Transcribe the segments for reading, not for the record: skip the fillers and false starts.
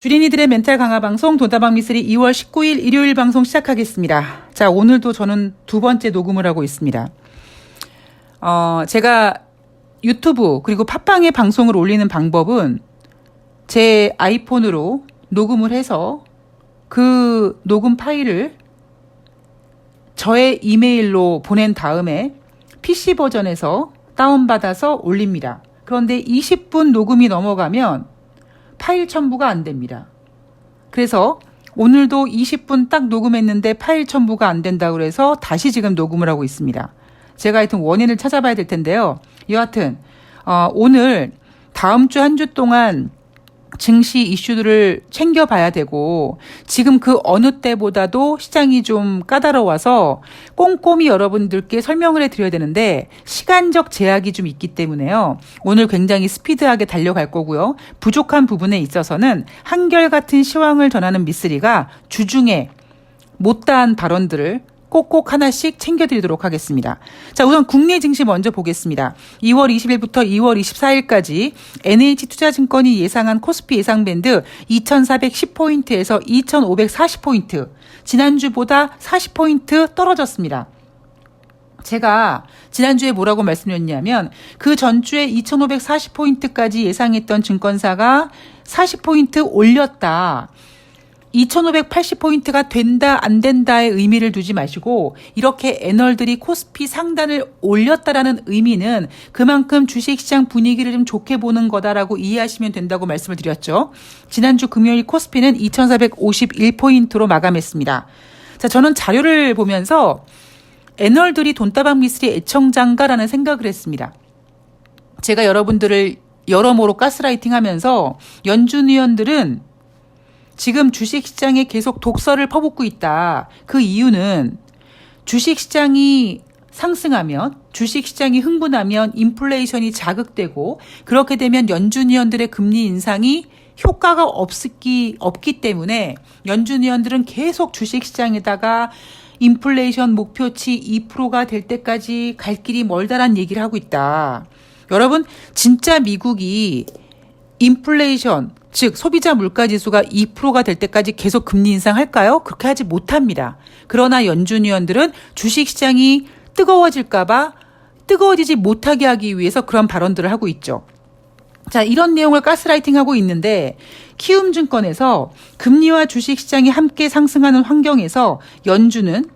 주린이들의 멘탈 강화 방송 돈다방 미스리 2월 19일 일요일 방송 시작하겠습니다. 자, 오늘도 저는 두 번째 녹음을 하고 있습니다. 제가 유튜브 그리고 팟빵에 방송을 올리는 방법은 제 아이폰으로 녹음을 해서 그 녹음 파일을 저의 이메일로 보낸 다음에 PC 버전에서 다운받아서 올립니다. 그런데 20분 녹음이 넘어가면 파일 첨부가 안 됩니다. 그래서 오늘도 20분 딱 녹음했는데 파일 첨부가 안 된다고 그래서 다시 지금 녹음을 하고 있습니다. 제가 하여튼 원인을 찾아봐야 될 텐데요. 여하튼 오늘 다음 주 한 주 동안 증시 이슈들을 챙겨봐야 되고 지금 그 어느 때보다도 시장이 좀 까다로워서 꼼꼼히 여러분들께 설명을 해드려야 되는데 시간적 제약이 좀 있기 때문에요. 오늘 굉장히 스피드하게 달려갈 거고요. 부족한 부분에 있어서는 한결같은 시황을 전하는 미쓰리가 주중에 못다한 발언들을 꼭꼭 하나씩 챙겨드리도록 하겠습니다. 자, 우선 국내 증시 먼저 보겠습니다. 2월 20일부터 2월 24일까지 NH투자증권이 예상한 코스피 예상밴드 2410포인트에서 2540포인트, 지난주보다 40포인트 떨어졌습니다. 제가 지난주에 뭐라고 말씀드렸냐면 그 전주에 2540포인트까지 예상했던 증권사가 40포인트 올렸다. 2580포인트가 된다 안 된다의 의미를 두지 마시고 이렇게 애널들이 코스피 상단을 올렸다라는 의미는 그만큼 주식시장 분위기를 좀 좋게 보는 거다라고 이해하시면 된다고 말씀을 드렸죠. 지난주 금요일 코스피는 2451포인트로 마감했습니다. 자, 저는 자료를 보면서 애널들이 돈다방 미스리 애청자인가라는 생각을 했습니다. 제가 여러분들을 여러모로 가스라이팅 하면서 연준 위원들은 지금 주식시장에 계속 독서를 퍼붓고 있다. 그 이유는 주식시장이 상승하면, 주식시장이 흥분하면 인플레이션이 자극되고 그렇게 되면 연준 위원들의 금리 인상이 효과가 없기 때문에 연준 위원들은 계속 주식시장에다가 인플레이션 목표치 2%가 될 때까지 갈 길이 멀다란 얘기를 하고 있다. 여러분, 진짜 미국이 인플레이션, 즉 소비자 물가지수가 2%가 될 때까지 계속 금리 인상할까요? 그렇게 하지 못합니다. 그러나 연준 위원들은 주식시장이 뜨거워질까 봐 뜨거워지지 못하게 하기 위해서 그런 발언들을 하고 있죠. 자, 이런 내용을 가스라이팅하고 있는데 키움증권에서 금리와 주식시장이 함께 상승하는 환경에서 연준은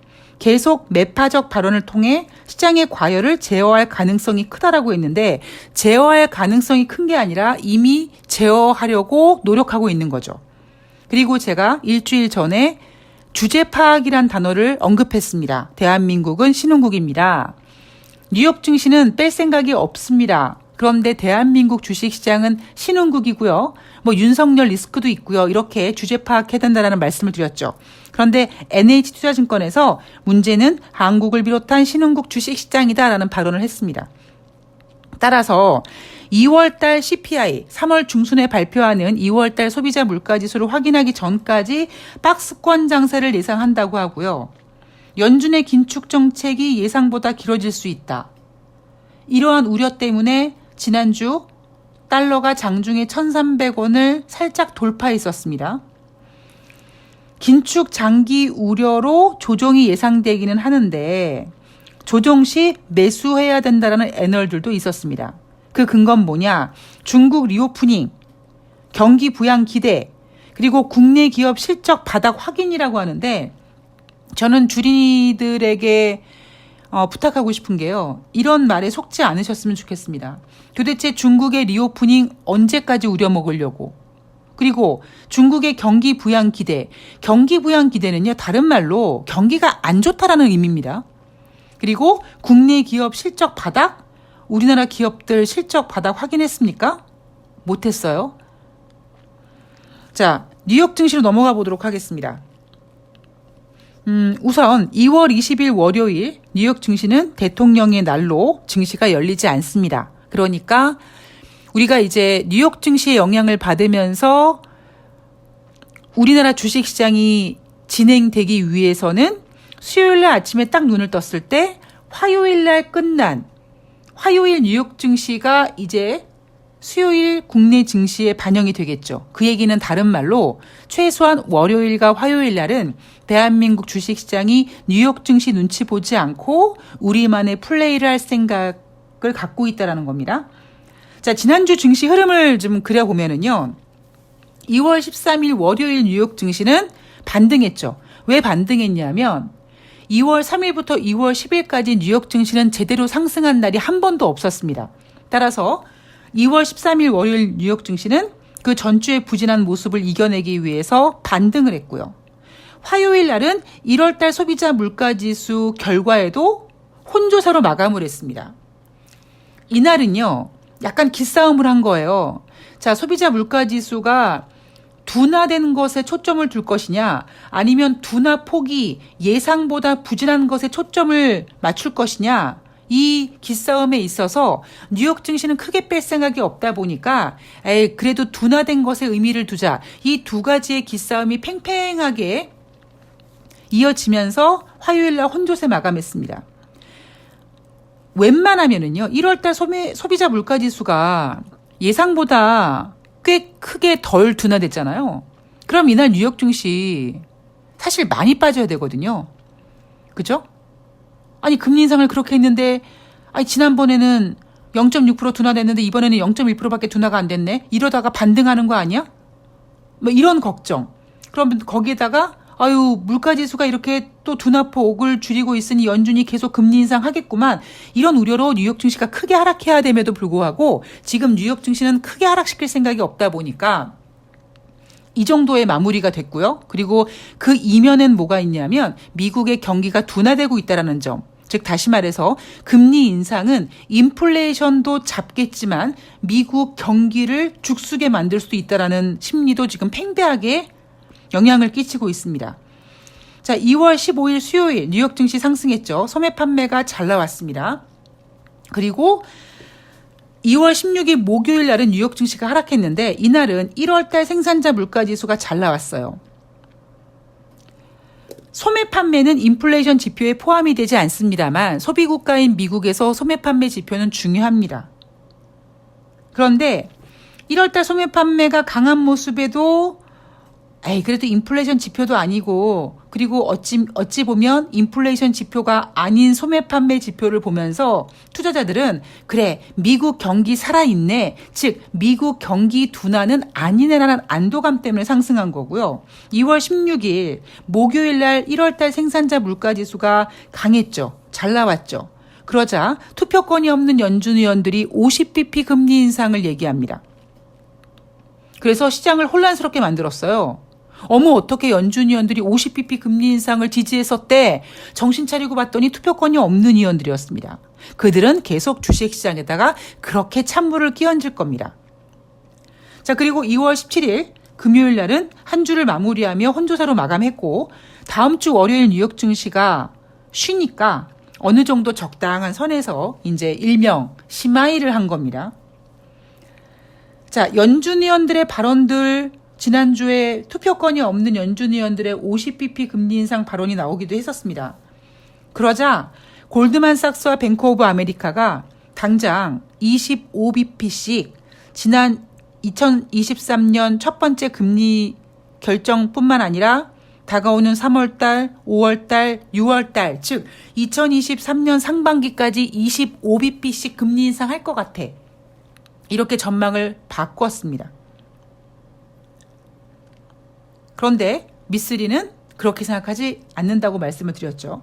계속 매파적 발언을 통해 시장의 과열을 제어할 가능성이 크다라고 했는데 제어할 가능성이 큰 게 아니라 이미 제어하려고 노력하고 있는 거죠. 그리고 제가 일주일 전에 주제 파악이란 단어를 언급했습니다. 대한민국은 신흥국입니다. 뉴욕 증시는 뺄 생각이 없습니다. 그런데 대한민국 주식시장은 신흥국이고요. 윤석열 리스크도 있고요. 이렇게 주제 파악해야 된다는 말씀을 드렸죠. 그런데 NH투자증권에서 문제는 한국을 비롯한 신흥국 주식시장이다라는 발언을 했습니다. 따라서 2월달 CPI, 3월 중순에 발표하는 2월달 소비자 물가지수를 확인하기 전까지 박스권 장세를 예상한다고 하고요. 연준의 긴축 정책이 예상보다 길어질 수 있다. 이러한 우려 때문에 지난주 달러가 장중에 1,300원을 살짝 돌파했었습니다. 긴축 장기 우려로 조정이 예상되기는 하는데 조정 시 매수해야 된다라는 애널들도 있었습니다. 그 근거는 뭐냐? 중국 리오프닝, 경기 부양 기대, 그리고 국내 기업 실적 바닥 확인이라고 하는데 저는 주린이들에게 부탁하고 싶은 게요. 이런 말에 속지 않으셨으면 좋겠습니다. 도대체 중국의 리오프닝 언제까지 우려먹으려고? 그리고 중국의 경기 부양 기대. 경기 부양 기대는요. 다른 말로 경기가 안 좋다라는 의미입니다. 그리고 국내 기업 실적 바닥? 우리나라 기업들 실적 바닥 확인했습니까? 못했어요. 자, 뉴욕 증시로 넘어가 보도록 하겠습니다. 우선 2월 20일 월요일 뉴욕 증시는 대통령의 날로 증시가 열리지 않습니다. 그러니까 우리가 이제 뉴욕 증시의 영향을 받으면서 우리나라 주식시장이 진행되기 위해서는 수요일날 아침에 딱 눈을 떴을 때 화요일날 끝난 화요일 뉴욕 증시가 이제 수요일 국내 증시에 반영이 되겠죠. 그 얘기는 다른 말로 최소한 월요일과 화요일 날은 대한민국 주식시장이 뉴욕 증시 눈치 보지 않고 우리만의 플레이를 할 생각을 갖고 있다는 겁니다. 자, 지난주 증시 흐름을 좀 그려보면은요. 2월 13일 월요일 뉴욕 증시는 반등했죠. 왜 반등했냐면 2월 3일부터 2월 10일까지 뉴욕 증시는 제대로 상승한 날이 한 번도 없었습니다. 따라서 2월 13일 월요일 뉴욕 증시는 그 전주의 부진한 모습을 이겨내기 위해서 반등을 했고요. 화요일 날은 1월달 소비자 물가지수 결과에도 혼조세로 마감을 했습니다. 이날은요, 약간 기싸움을 한 거예요. 자, 소비자 물가지수가 둔화되는 것에 초점을 둘 것이냐, 아니면 둔화 폭이 예상보다 부진한 것에 초점을 맞출 것이냐, 이 기싸움에 있어서 뉴욕 증시는 크게 뺄 생각이 없다 보니까 그래도 둔화된 것에 의미를 두자. 이 두 가지의 기싸움이 팽팽하게 이어지면서 화요일 날 혼조세 마감했습니다. 웬만하면은요, 1월달 소비자 물가지수가 예상보다 꽤 크게 덜 둔화됐잖아요. 그럼 이날 뉴욕 증시 사실 많이 빠져야 되거든요. 그죠? 아니, 금리 인상을 그렇게 했는데, 아니, 지난번에는 0.6% 둔화됐는데 이번에는 0.1%밖에 둔화가 안 됐네? 이러다가 반등하는 거 아니야? 뭐 이런 걱정. 그러면 거기에다가, 아유, 물가지수가 이렇게 또 둔화폭을 줄이고 있으니 연준이 계속 금리 인상하겠구만. 이런 우려로 뉴욕 증시가 크게 하락해야 됨에도 불구하고 지금 뉴욕 증시는 크게 하락시킬 생각이 없다 보니까 이 정도의 마무리가 됐고요. 그리고 그 이면엔 뭐가 있냐면 미국의 경기가 둔화되고 있다는 점. 즉 다시 말해서 금리 인상은 인플레이션도 잡겠지만 미국 경기를 죽쓰게 만들 수도 있다는 심리도 지금 팽배하게 영향을 끼치고 있습니다. 자, 2월 15일 수요일 뉴욕 증시 상승했죠. 소매 판매가 잘 나왔습니다. 그리고 2월 16일 목요일 날은 뉴욕 증시가 하락했는데 이날은 1월달 생산자 물가지수가 잘 나왔어요. 소매 판매는 인플레이션 지표에 포함이 되지 않습니다만 소비국가인 미국에서 소매 판매 지표는 중요합니다. 그런데 1월달 소매 판매가 강한 모습에도 그래도 인플레이션 지표도 아니고 그리고 어찌 보면 인플레이션 지표가 아닌 소매 판매 지표를 보면서 투자자들은 그래, 미국 경기 살아있네. 즉 미국 경기 둔화는 아니네라는 안도감 때문에 상승한 거고요. 2월 16일 목요일 날 1월달 생산자 물가지수가 강했죠. 잘 나왔죠. 그러자 투표권이 없는 연준 의원들이 50bp 금리 인상을 얘기합니다. 그래서 시장을 혼란스럽게 만들었어요. 어머, 어떻게 연준 의원들이 50bp 금리 인상을 지지했었대? 정신 차리고 봤더니 투표권이 없는 의원들이었습니다. 그들은 계속 주식시장에다가 그렇게 찬물을 끼얹을 겁니다. 자, 그리고 2월 17일 금요일 날은 한 주를 마무리하며 혼조세로 마감했고 다음 주 월요일 뉴욕 증시가 쉬니까 어느 정도 적당한 선에서 이제 일명 심하이를 한 겁니다. 자, 연준 의원들의 발언들, 지난주에 투표권이 없는 연준 의원들의 50bp 금리 인상 발언이 나오기도 했었습니다. 그러자 골드만삭스와 뱅크 오브 아메리카가 당장 25bp씩 지난 2023년 첫 번째 금리 결정뿐만 아니라 다가오는 3월달, 5월달, 6월달, 즉 2023년 상반기까지 25bp씩 금리 인상할 것 같아. 이렇게 전망을 바꿨습니다. 그런데 미쓰리는 그렇게 생각하지 않는다고 말씀을 드렸죠.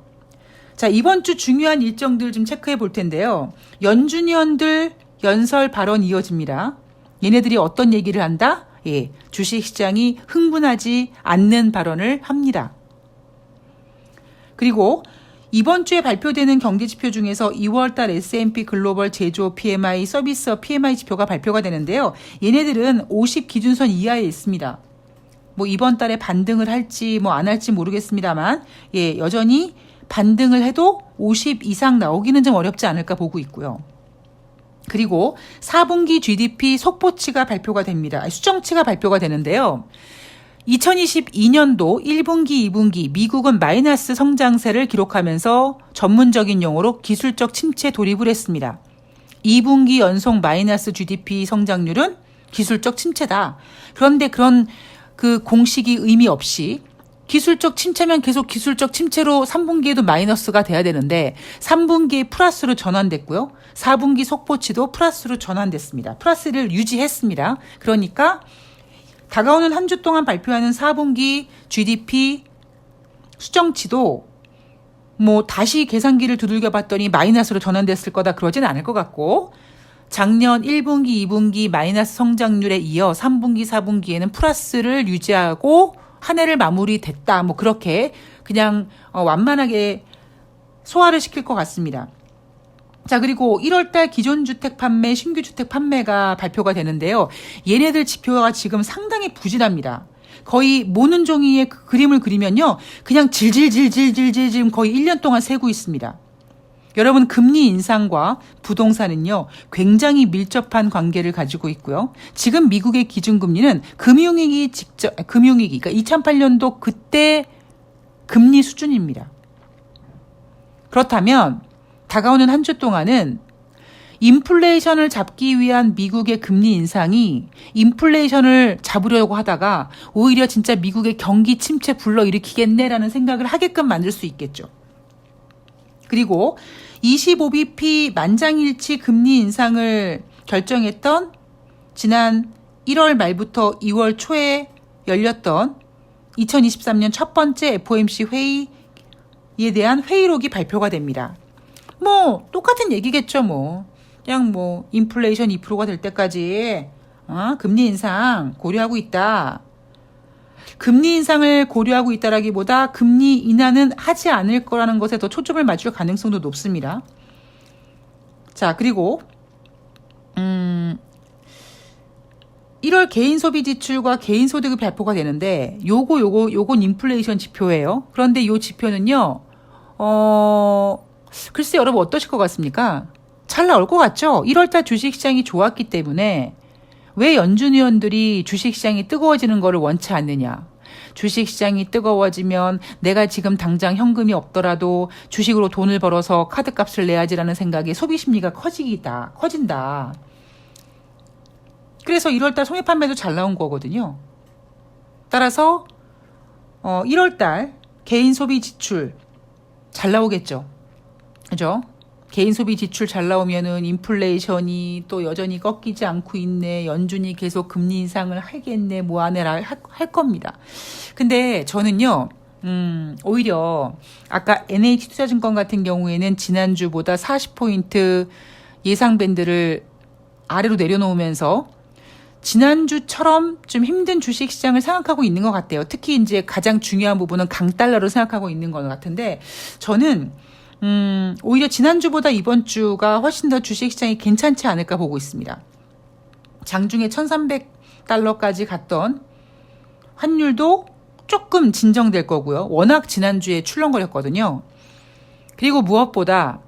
자, 이번 주 중요한 일정들 좀 체크해 볼 텐데요. 연준 의원들 연설 발언 이어집니다. 얘네들이 어떤 얘기를 한다? 주식시장이 흥분하지 않는 발언을 합니다. 그리고 이번 주에 발표되는 경제지표 중에서 2월달 S&P 글로벌 제조업 PMI, 서비스업 PMI 지표가 발표가 되는데요. 얘네들은 50 기준선 이하에 있습니다. 뭐 이번 달에 반등을 할지 뭐 안 할지 모르겠습니다만 여전히 반등을 해도 50 이상 나오기는 좀 어렵지 않을까 보고 있고요. 그리고 4분기 GDP 속보치가 발표가 됩니다. 수정치가 발표가 되는데요. 2022년도 1분기, 2분기 미국은 마이너스 성장세를 기록하면서 전문적인 용어로 기술적 침체 돌입을 했습니다. 2분기 연속 마이너스 GDP 성장률은 기술적 침체다. 그런데 그런 그 공식이 의미 없이 기술적 침체면 계속 기술적 침체로 3분기에도 마이너스가 돼야 되는데 3분기에 플러스로 전환됐고요. 4분기 속보치도 플러스로 전환됐습니다. 플러스를 유지했습니다. 그러니까 다가오는 한 주 동안 발표하는 4분기 GDP 수정치도 뭐 다시 계산기를 두들겨 봤더니 마이너스로 전환됐을 거다 그러진 않을 것 같고 작년 1분기, 2분기 마이너스 성장률에 이어 3분기, 4분기에는 플러스를 유지하고 한 해를 마무리됐다. 뭐 그렇게 그냥 완만하게 소화를 시킬 것 같습니다. 자, 그리고 1월달 기존 주택 판매, 신규 주택 판매가 발표가 되는데요. 얘네들 지표가 지금 상당히 부진합니다. 거의 모는 종이의 그 그림을 그리면요. 그냥 질질질질질질 지금 거의 1년 동안 세고 있습니다. 여러분, 금리 인상과 부동산은요, 굉장히 밀접한 관계를 가지고 있고요. 지금 미국의 기준금리는 금융위기, 그러니까 2008년도 그때 금리 수준입니다. 그렇다면, 다가오는 한 주 동안은 인플레이션을 잡기 위한 미국의 금리 인상이 인플레이션을 잡으려고 하다가 오히려 진짜 미국의 경기 침체 불러일으키겠네라는 생각을 하게끔 만들 수 있겠죠. 그리고 25bp 만장일치 금리 인상을 결정했던 지난 1월 말부터 2월 초에 열렸던 2023년 첫 번째 FOMC 회의에 대한 회의록이 발표가 됩니다. 뭐 똑같은 얘기겠죠. 뭐 그냥 뭐 인플레이션 2%가 될 때까지 금리 인상 고려하고 있다. 금리 인상을 고려하고 있다라기보다 금리 인하는 하지 않을 거라는 것에 더 초점을 맞출 가능성도 높습니다. 자, 그리고 1월 개인 소비 지출과 개인 소득이 발표가 되는데 요건 인플레이션 지표예요. 그런데 요 지표는요. 글쎄 여러분 어떠실 것 같습니까? 잘 나올 것 같죠? 1월달 주식시장이 좋았기 때문에 왜 연준 위원들이 주식시장이 뜨거워지는 것을 원치 않느냐. 주식시장이 뜨거워지면 내가 지금 당장 현금이 없더라도 주식으로 돈을 벌어서 카드값을 내야지라는 생각에 소비심리가 커진다. 그래서 1월달 소매 판매도 잘 나온 거거든요. 따라서 1월달 개인 소비 지출 잘 나오겠죠. 그죠? 개인 소비 지출 잘 나오면은 인플레이션이 또 여전히 꺾이지 않고 있네. 연준이 계속 금리 인상을 하겠네. 뭐하네라 할 겁니다. 근데 저는요. 오히려 아까 NH투자증권 같은 경우에는 지난주보다 40포인트 예상 밴드를 아래로 내려놓으면서 지난주처럼 좀 힘든 주식시장을 생각하고 있는 것 같아요. 특히 이제 가장 중요한 부분은 강달러를 생각하고 있는 것 같은데 저는 오히려 지난주보다 이번 주가 훨씬 더 주식시장이 괜찮지 않을까 보고 있습니다. 장중에 1,300달러까지 갔던 환율도 조금 진정될 거고요. 워낙 지난주에 출렁거렸거든요. 그리고 무엇보다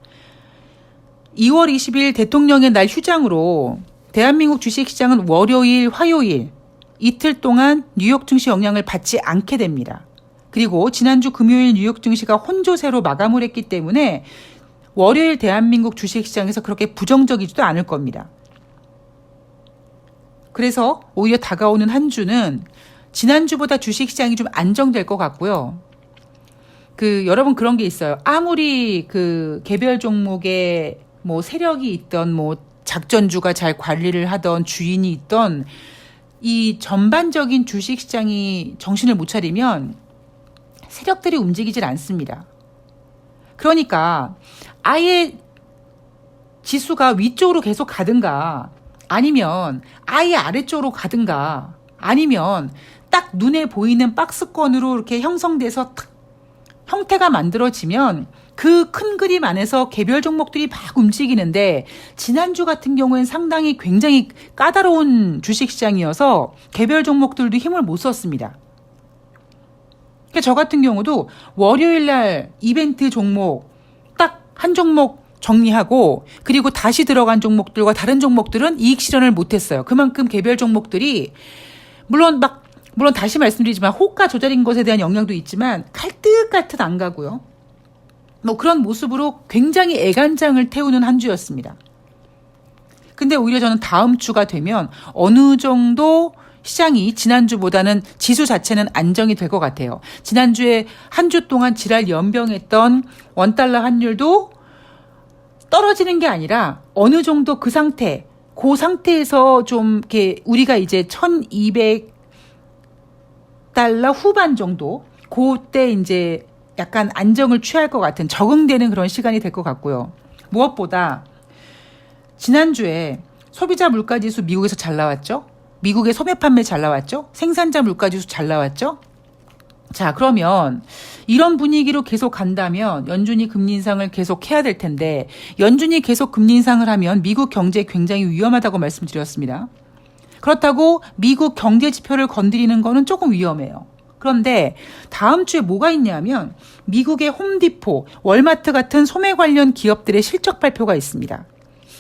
2월 20일 대통령의 날 휴장으로 대한민국 주식시장은 월요일, 화요일 이틀 동안 뉴욕 증시 영향을 받지 않게 됩니다. 그리고 지난주 금요일 뉴욕 증시가 혼조세로 마감을 했기 때문에 월요일 대한민국 주식시장에서 그렇게 부정적이지도 않을 겁니다. 그래서 오히려 다가오는 한 주는 지난주보다 주식시장이 좀 안정될 것 같고요. 여러분 그런 게 있어요. 아무리 개별 종목에 뭐 세력이 있던 뭐 작전주가 잘 관리를 하던 주인이 있던 이 전반적인 주식시장이 정신을 못 차리면 세력들이 움직이질 않습니다. 그러니까 아예 지수가 위쪽으로 계속 가든가 아니면 아예 아래쪽으로 가든가 아니면 딱 눈에 보이는 박스권으로 이렇게 형성돼서 형태가 만들어지면 그 큰 그림 안에서 개별 종목들이 막 움직이는데 지난주 같은 경우엔 상당히 굉장히 까다로운 주식시장이어서 개별 종목들도 힘을 못 썼습니다. 그러니까 저 같은 경우도 월요일 날 이벤트 종목 딱 한 종목 정리하고 그리고 다시 들어간 종목들과 다른 종목들은 이익 실현을 못했어요. 그만큼 개별 종목들이 물론 다시 말씀드리지만 호가 조절인 것에 대한 영향도 있지만 갈듯갈듯 안 가고요. 뭐 그런 모습으로 굉장히 애간장을 태우는 한 주였습니다. 근데 오히려 저는 다음 주가 되면 어느 정도 시장이 지난주보다는 지수 자체는 안정이 될 것 같아요. 지난주에 한 주 동안 지랄 연병했던 원달러 환율도 떨어지는 게 아니라 어느 정도 그 상태에서 좀 이렇게 우리가 이제 1200달러 후반 정도 그때 이제 약간 안정을 취할 것 같은 적응되는 그런 시간이 될 것 같고요. 무엇보다 지난주에 소비자 물가지수 미국에서 잘 나왔죠? 미국의 소매 판매 잘 나왔죠? 생산자 물가지수 잘 나왔죠? 자, 그러면 이런 분위기로 계속 간다면 연준이 금리 인상을 계속 해야 될 텐데 연준이 계속 금리 인상을 하면 미국 경제에 굉장히 위험하다고 말씀드렸습니다. 그렇다고 미국 경제 지표를 건드리는 거는 조금 위험해요. 그런데 다음 주에 뭐가 있냐면 미국의 홈디포, 월마트 같은 소매 관련 기업들의 실적 발표가 있습니다.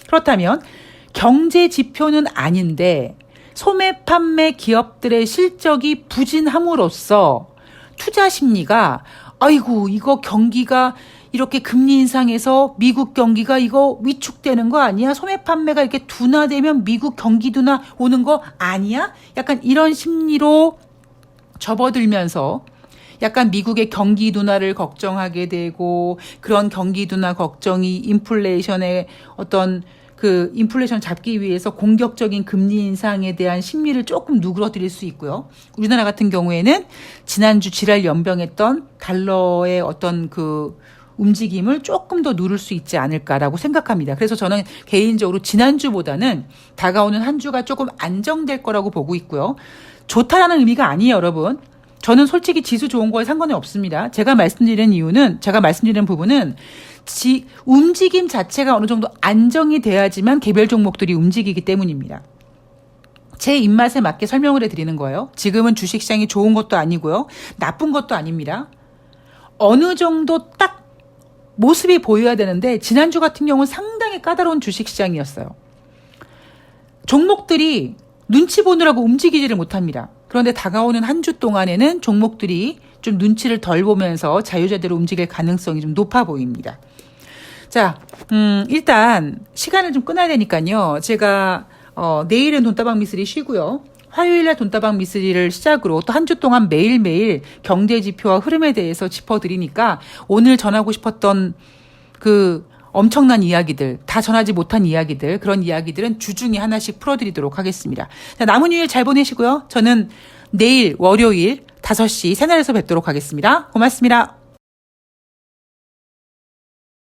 그렇다면 경제 지표는 아닌데 소매 판매 기업들의 실적이 부진함으로써 투자 심리가 아이고 이거 경기가 이렇게 금리 인상해서 미국 경기가 이거 위축되는 거 아니야? 소매 판매가 이렇게 둔화되면 미국 경기 둔화 오는 거 아니야? 약간 이런 심리로 접어들면서 약간 미국의 경기 둔화를 걱정하게 되고 그런 경기 둔화 걱정이 인플레이션의 어떤 그 인플레이션 잡기 위해서 공격적인 금리 인상에 대한 심리를 조금 누그러뜨릴 수 있고요. 우리나라 같은 경우에는 지난주 지랄 연병했던 달러의 어떤 그 움직임을 조금 더 누를 수 있지 않을까라고 생각합니다. 그래서 저는 개인적으로 지난주보다는 다가오는 한 주가 조금 안정될 거라고 보고 있고요. 좋다라는 의미가 아니에요, 여러분. 저는 솔직히 지수 좋은 거에 상관이 없습니다. 제가 말씀드리는 부분은 움직임 자체가 어느 정도 안정이 돼야지만 개별 종목들이 움직이기 때문입니다. 제 입맛에 맞게 설명을 해드리는 거예요. 지금은 주식시장이 좋은 것도 아니고요. 나쁜 것도 아닙니다. 어느 정도 딱 모습이 보여야 되는데 지난주 같은 경우는 상당히 까다로운 주식시장이었어요. 종목들이 눈치 보느라고 움직이지를 못합니다. 그런데 다가오는 한 주 동안에는 종목들이 좀 눈치를 덜 보면서 자유자재로 움직일 가능성이 좀 높아 보입니다. 자, 일단 시간을 좀 끊어야 되니까요. 제가 내일은 돈다방 미쓰리 쉬고요. 화요일날 돈다방 미쓰리를 시작으로 또 한 주 동안 매일매일 경제 지표와 흐름에 대해서 짚어드리니까 오늘 전하고 싶었던 그 엄청난 이야기들, 다 전하지 못한 이야기들, 그런 이야기들은 주중에 하나씩 풀어드리도록 하겠습니다. 자, 남은 휴일 잘 보내시고요. 저는 내일 월요일 5시 새날에서 뵙도록 하겠습니다. 고맙습니다.